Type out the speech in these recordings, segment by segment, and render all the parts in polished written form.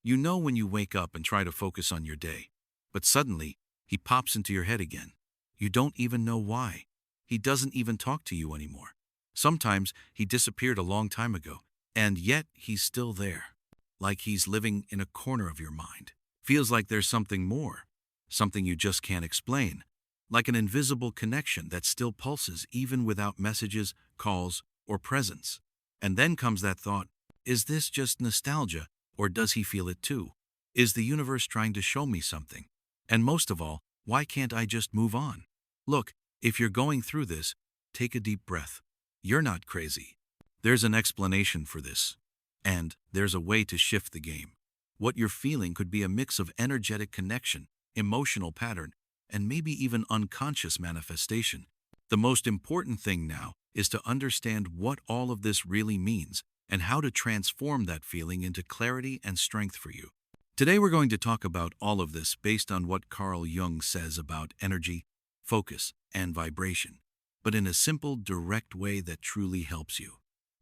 You know when you wake up and try to focus on your day, but suddenly he pops into your head again. You don't even know why. He doesn't even talk to you anymore. Sometimes he disappeared a long time ago, and yet he's still there. Like he's living in a corner of your mind. Feels like there's something more, something you just can't explain. Like an invisible connection that still pulses even without messages, calls, or presence. And then comes that thought, is this just nostalgia, or does he feel it too? Is the universe trying to show me something? And most of all, why can't I just move on? Look, if you're going through this, take a deep breath. You're not crazy. There's an explanation for this. And there's a way to shift the game. What you're feeling could be a mix of energetic connection, emotional pattern, and maybe even unconscious manifestation. The most important thing now is to understand what all of this really means and how to transform that feeling into clarity and strength for you. Today we're going to talk about all of this based on what Carl Jung says about energy, focus, and vibration, but in a simple, direct way that truly helps you.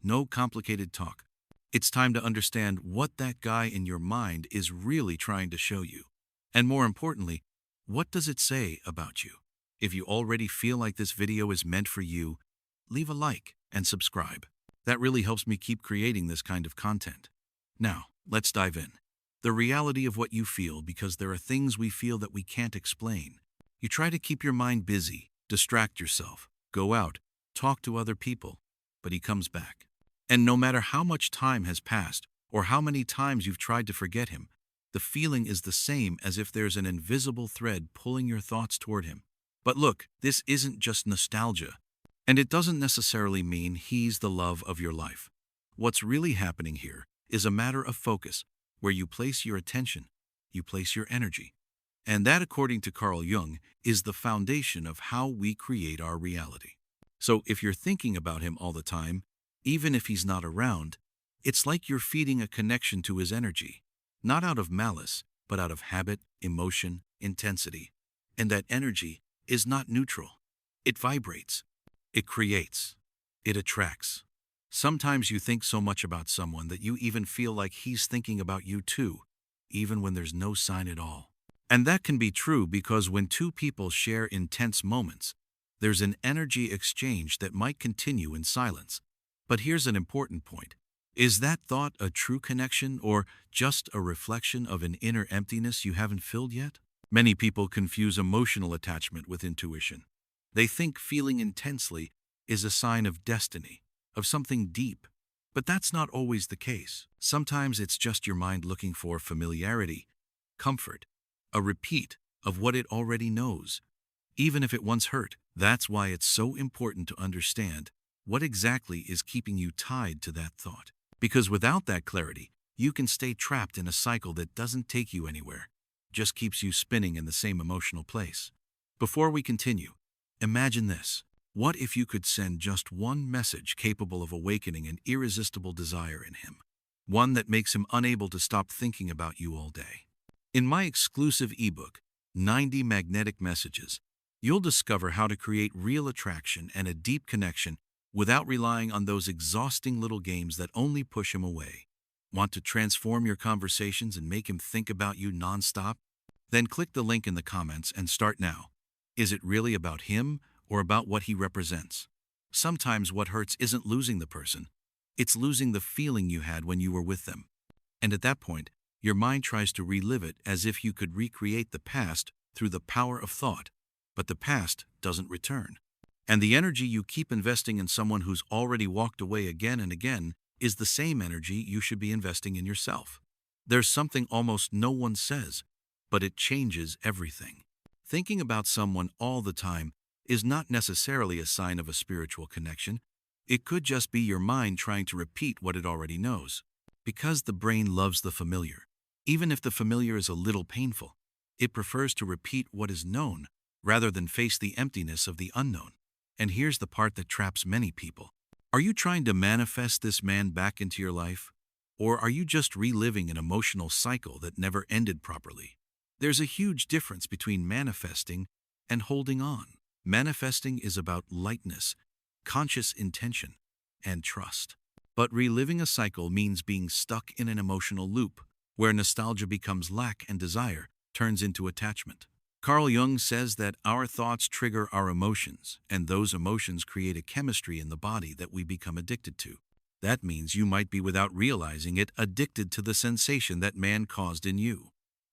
No complicated talk. It's time to understand what that guy in your mind is really trying to show you. And more importantly, what does it say about you? If you already feel like this video is meant for you, leave a like and subscribe. That really helps me keep creating this kind of content. Now, let's dive in. The reality of what you feel, because there are things we feel that we can't explain. You try to keep your mind busy, distract yourself, go out, talk to other people, but he comes back. And no matter how much time has passed or how many times you've tried to forget him, the feeling is the same, as if there's an invisible thread pulling your thoughts toward him. But look, this isn't just nostalgia, and it doesn't necessarily mean he's the love of your life. What's really happening here is a matter of focus, where you place your attention, you place your energy. And that, according to Carl Jung, is the foundation of how we create our reality. So if you're thinking about him all the time, even if he's not around, it's like you're feeding a connection to his energy, not out of malice, but out of habit, emotion, intensity. And that energy is not neutral. It vibrates. It creates. It attracts. Sometimes you think so much about someone that you even feel like he's thinking about you too, even when there's no sign at all. And that can be true because when two people share intense moments, there's an energy exchange that might continue in silence. But here's an important point. Is that thought a true connection, or just a reflection of an inner emptiness you haven't filled yet? Many people confuse emotional attachment with intuition. They think feeling intensely is a sign of destiny, of something deep. But that's not always the case. Sometimes it's just your mind looking for familiarity, comfort, a repeat of what it already knows, even if it once hurt. That's why it's so important to understand what exactly is keeping you tied to that thought. Because without that clarity, you can stay trapped in a cycle that doesn't take you anywhere, just keeps you spinning in the same emotional place. Before we continue, imagine this. What if you could send just one message capable of awakening an irresistible desire in him? One that makes him unable to stop thinking about you all day. In my exclusive ebook, 90 Magnetic Messages, you'll discover how to create real attraction and a deep connection without relying on those exhausting little games that only push him away. Want to transform your conversations and make him think about you nonstop? Then click the link in the comments and start now. Is it really about him or about what he represents? Sometimes what hurts isn't losing the person. It's losing the feeling you had when you were with them. And at that point, your mind tries to relive it as if you could recreate the past through the power of thought. But the past doesn't return. And the energy you keep investing in someone who's already walked away again and again is the same energy you should be investing in yourself. There's something almost no one says, but it changes everything. Thinking about someone all the time is not necessarily a sign of a spiritual connection. It could just be your mind trying to repeat what it already knows. Because the brain loves the familiar. Even if the familiar is a little painful, it prefers to repeat what is known rather than face the emptiness of the unknown. And here's the part that traps many people. Are you trying to manifest this man back into your life? Or are you just reliving an emotional cycle that never ended properly? There's a huge difference between manifesting and holding on. Manifesting is about lightness, conscious intention, and trust. But reliving a cycle means being stuck in an emotional loop, where nostalgia becomes lack and desire turns into attachment. Carl Jung says that our thoughts trigger our emotions, and those emotions create a chemistry in the body that we become addicted to. That means you might be, without realizing it, addicted to the sensation that man caused in you.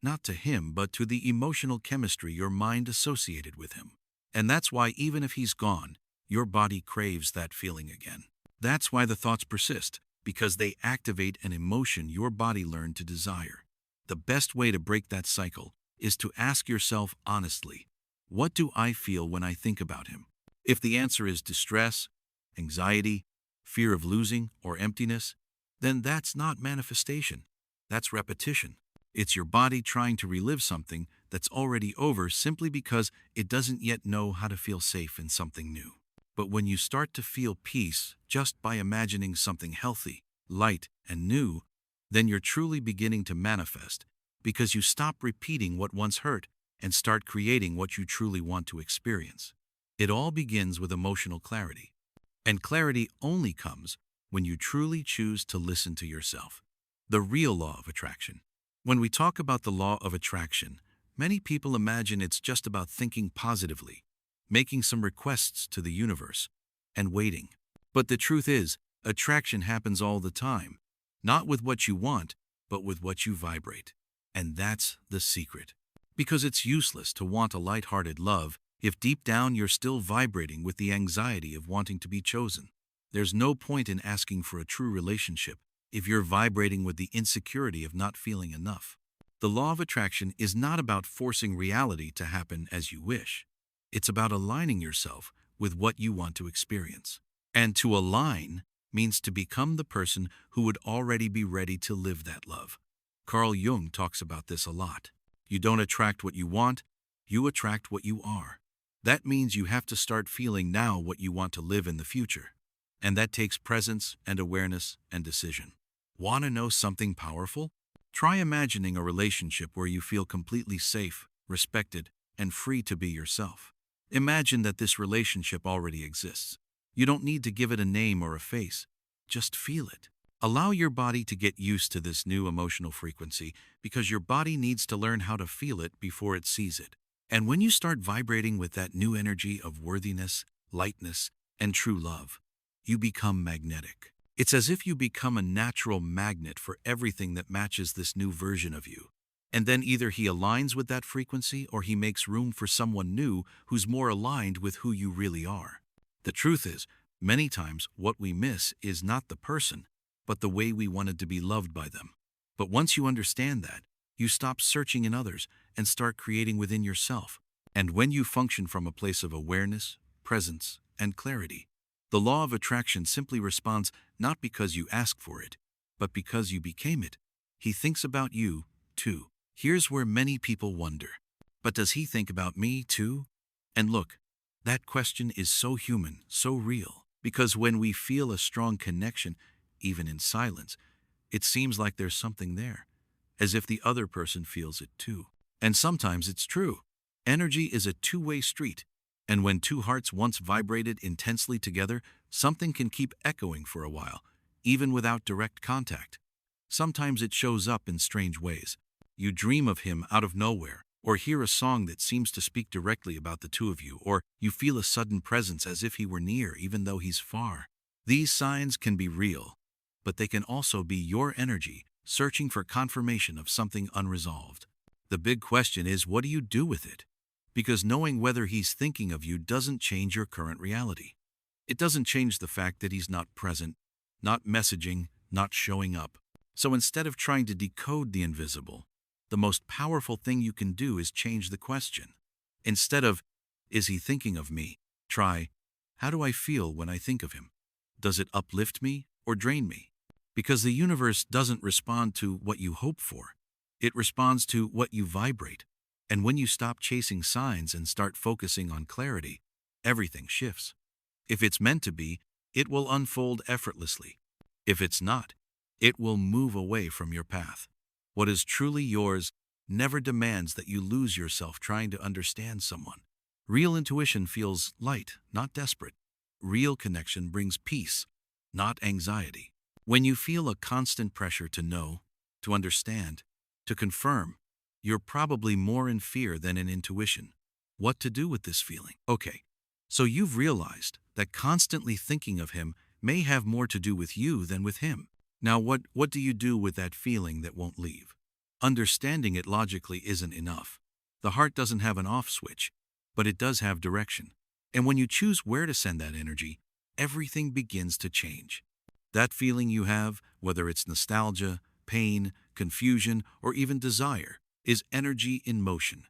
Not to him, but to the emotional chemistry your mind associated with him. And that's why even if he's gone, your body craves that feeling again. That's why the thoughts persist, because they activate an emotion your body learned to desire. The best way to break that cycle is to ask yourself honestly, what do I feel when I think about him? If the answer is distress, anxiety, fear of losing, or emptiness, then that's not manifestation. That's repetition. It's your body trying to relive something that's already over simply because it doesn't yet know how to feel safe in something new. But when you start to feel peace just by imagining something healthy, light, and new, then you're truly beginning to manifest, because you stop repeating what once hurt and start creating what you truly want to experience. It all begins with emotional clarity. And clarity only comes when you truly choose to listen to yourself. The real law of attraction. When we talk about the law of attraction, many people imagine it's just about thinking positively, making some requests to the universe, and waiting. But the truth is, attraction happens all the time, not with what you want, but with what you vibrate. And that's the secret. Because it's useless to want a light-hearted love if deep down you're still vibrating with the anxiety of wanting to be chosen. There's no point in asking for a true relationship if you're vibrating with the insecurity of not feeling enough. The law of attraction is not about forcing reality to happen as you wish. It's about aligning yourself with what you want to experience. And to align means to become the person who would already be ready to live that love. Carl Jung talks about this a lot. You don't attract what you want, you attract what you are. That means you have to start feeling now what you want to live in the future. And that takes presence and awareness and decision. Want to know something powerful? Try imagining a relationship where you feel completely safe, respected, and free to be yourself. Imagine that this relationship already exists. You don't need to give it a name or a face. Just feel it. Allow your body to get used to this new emotional frequency, because your body needs to learn how to feel it before it sees it. And when you start vibrating with that new energy of worthiness, lightness, and true love, you become magnetic. It's as if you become a natural magnet for everything that matches this new version of you. And then either he aligns with that frequency or he makes room for someone new who's more aligned with who you really are. The truth is, many times what we miss is not the person, but the way we wanted to be loved by them. But once you understand that, you stop searching in others and start creating within yourself. And when you function from a place of awareness, presence, and clarity, the law of attraction simply responds not because you ask for it, but because you became it. He thinks about you, too. Here's where many people wonder, but does he think about me, too? And look, that question is so human, so real, because when we feel a strong connection, even in silence, it seems like there's something there, as if the other person feels it too. And sometimes it's true. Energy is a two-way street, and when two hearts once vibrated intensely together, something can keep echoing for a while, even without direct contact. Sometimes it shows up in strange ways. You dream of him out of nowhere, or hear a song that seems to speak directly about the two of you, or you feel a sudden presence as if he were near even though he's far. These signs can be real, but they can also be your energy searching for confirmation of something unresolved. The big question is, what do you do with it? Because knowing whether he's thinking of you doesn't change your current reality. It doesn't change the fact that he's not present, not messaging, not showing up. So instead of trying to decode the invisible, the most powerful thing you can do is change the question. Instead of, is he thinking of me? Try, how do I feel when I think of him? Does it uplift me or drain me? Because the universe doesn't respond to what you hope for. It responds to what you vibrate. And when you stop chasing signs and start focusing on clarity, everything shifts. If it's meant to be, it will unfold effortlessly. If it's not, it will move away from your path. What is truly yours never demands that you lose yourself trying to understand someone. Real intuition feels light, not desperate. Real connection brings peace, not anxiety. When you feel a constant pressure to know, to understand, To confirm, you're probably more in fear than in intuition. What to do with this feeling? Okay, so you've realized that constantly thinking of him may have more to do with you than with him. Now, what do you do with that feeling that won't leave? Understanding it logically isn't enough. The heart doesn't have an off switch, but it does have direction. And when you choose where to send that energy, everything begins to change. That feeling you have, whether it's nostalgia, pain, confusion, or even desire, is energy in motion.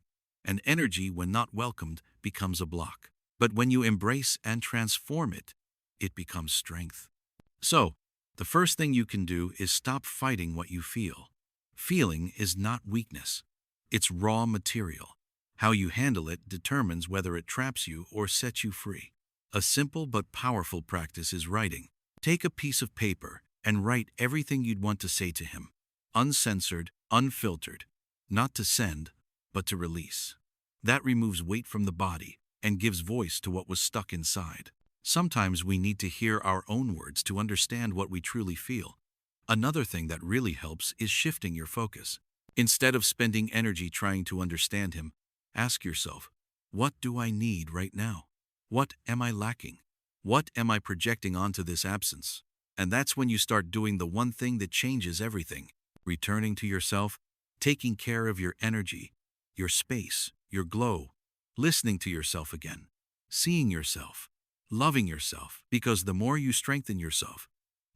And energy, when not welcomed, becomes a block. But when you embrace and transform it, it becomes strength. So, the first thing you can do is stop fighting what you feel. Feeling is not weakness. It's raw material. How you handle it determines whether it traps you or sets you free. A simple but powerful practice is writing. Take a piece of paper and write everything you'd want to say to him. Uncensored, unfiltered. Not to send, but to release. That removes weight from the body and gives voice to what was stuck inside. Sometimes we need to hear our own words to understand what we truly feel. Another thing that really helps is shifting your focus. Instead of spending energy trying to understand him, ask yourself, what do I need right now? What am I lacking? What am I projecting onto this absence? And that's when you start doing the one thing that changes everything. Returning to yourself, taking care of your energy, your space, your glow, listening to yourself again, seeing yourself, loving yourself, because the more you strengthen yourself,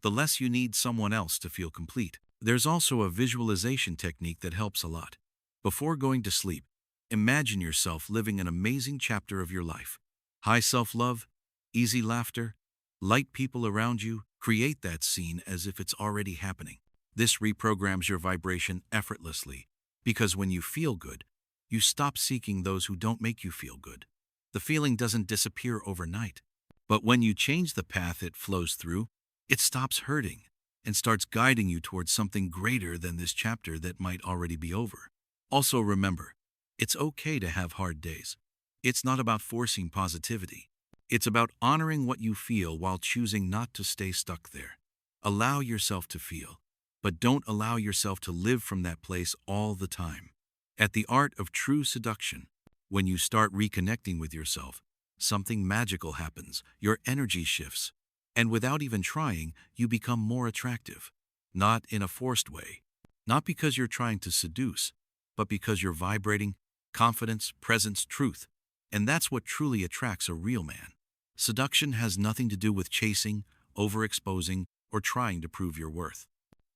the less you need someone else to feel complete. There's also a visualization technique that helps a lot. Before going to sleep, imagine yourself living an amazing chapter of your life. High self-love, easy laughter, light people around you. Create that scene as if it's already happening. This reprograms your vibration effortlessly, because when you feel good, you stop seeking those who don't make you feel good. The feeling doesn't disappear overnight. But when you change the path it flows through, it stops hurting and starts guiding you towards something greater than this chapter that might already be over. Also remember, it's okay to have hard days. It's not about forcing positivity. It's about honoring what you feel while choosing not to stay stuck there. Allow yourself to feel, but don't allow yourself to live from that place all the time. At the art of true seduction, when you start reconnecting with yourself, something magical happens. Your energy shifts, and without even trying, you become more attractive. Not in a forced way. Not because you're trying to seduce, but because you're vibrating confidence, presence, truth. And that's what truly attracts a real man. Seduction has nothing to do with chasing, overexposing, or trying to prove your worth.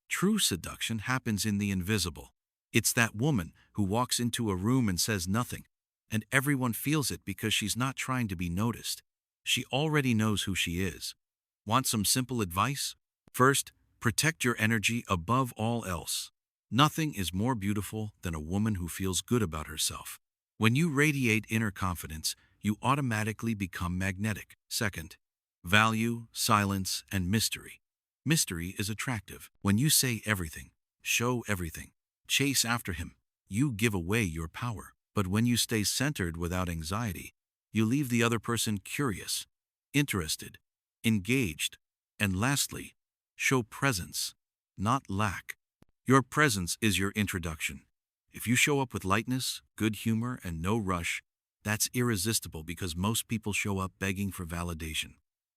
True seduction happens in the invisible. It's that woman who walks into a room and says nothing, and everyone feels it because she's not trying to be noticed. She already knows who she is. Want some simple advice? First, protect your energy above all else. Nothing is more beautiful than a woman who feels good about herself. When you radiate inner confidence, you automatically become magnetic. Second, value, silence, and mystery. Mystery is attractive. When you say everything, show everything, chase after him, you give away your power. But when you stay centered without anxiety, you leave the other person curious, interested, engaged, and lastly, show presence, not lack. Your presence is your introduction. If you show up with lightness, good humor, and no rush, that's irresistible because most people show up begging for validation.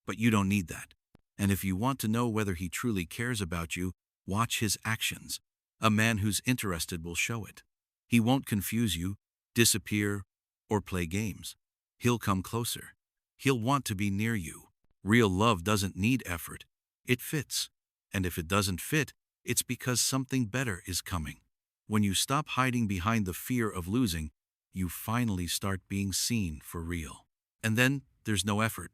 But you don't need that. And if you want to know whether he truly cares about you, watch his actions. A man who's interested will show it. He won't confuse you, disappear, or play games. He'll come closer. He'll want to be near you. Real love doesn't need effort. It fits. And if it doesn't fit, it's because something better is coming. When you stop hiding behind the fear of losing, you finally start being seen for real. And then there's no effort,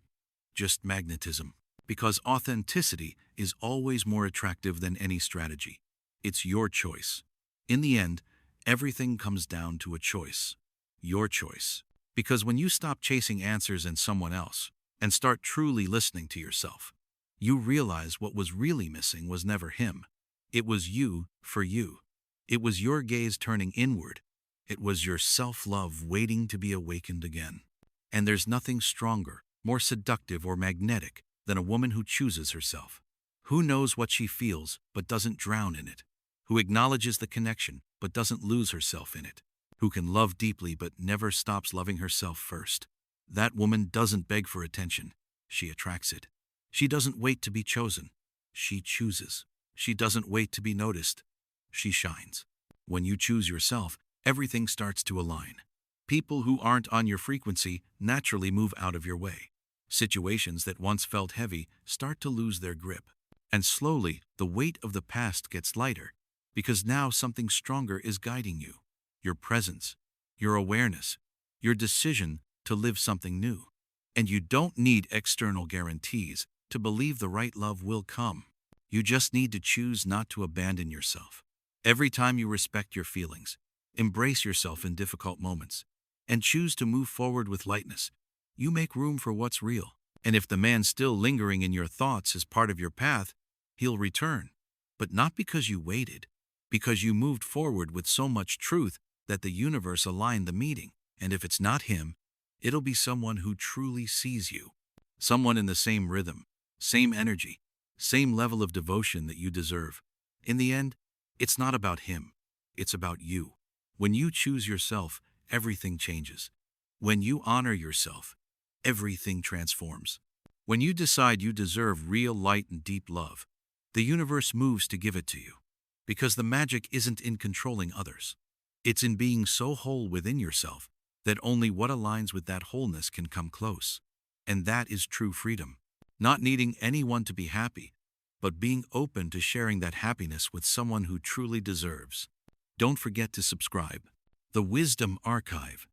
just magnetism. Because authenticity is always more attractive than any strategy. It's your choice. In the end, everything comes down to a choice. Your choice. Because when you stop chasing answers in someone else and start truly listening to yourself, you realize what was really missing was never him. It was you for you. It was your gaze turning inward. It was your self-love waiting to be awakened again. And there's nothing stronger, more seductive or magnetic than a woman who chooses herself. Who knows what she feels but doesn't drown in it. Who acknowledges the connection but doesn't lose herself in it, who can love deeply but never stops loving herself first. That woman doesn't beg for attention. She attracts it. She doesn't wait to be chosen. She chooses. She doesn't wait to be noticed. She shines. When you choose yourself, everything starts to align. People who aren't on your frequency naturally move out of your way. Situations that once felt heavy start to lose their grip. And slowly, the weight of the past gets lighter, because now something stronger is guiding you. Your presence, your awareness, your decision to live something new. And you don't need external guarantees to believe the right love will come. You just need to choose not to abandon yourself. Every time you respect your feelings, embrace yourself in difficult moments, and choose to move forward with lightness, you make room for what's real. And if the man still lingering in your thoughts is part of your path, he'll return. But not because you waited, because you moved forward with so much truth that the universe aligned the meeting. And if it's not him, it'll be someone who truly sees you. Someone in the same rhythm, same energy, same level of devotion that you deserve. In the end, it's not about him. It's about you. When you choose yourself, everything changes. When you honor yourself, everything transforms. When you decide you deserve real light and deep love, the universe moves to give it to you. Because the magic isn't in controlling others. It's in being so whole within yourself that only what aligns with that wholeness can come close. And that is true freedom. Not needing anyone to be happy, but being open to sharing that happiness with someone who truly deserves. Don't forget to subscribe. The Wisdom Archive.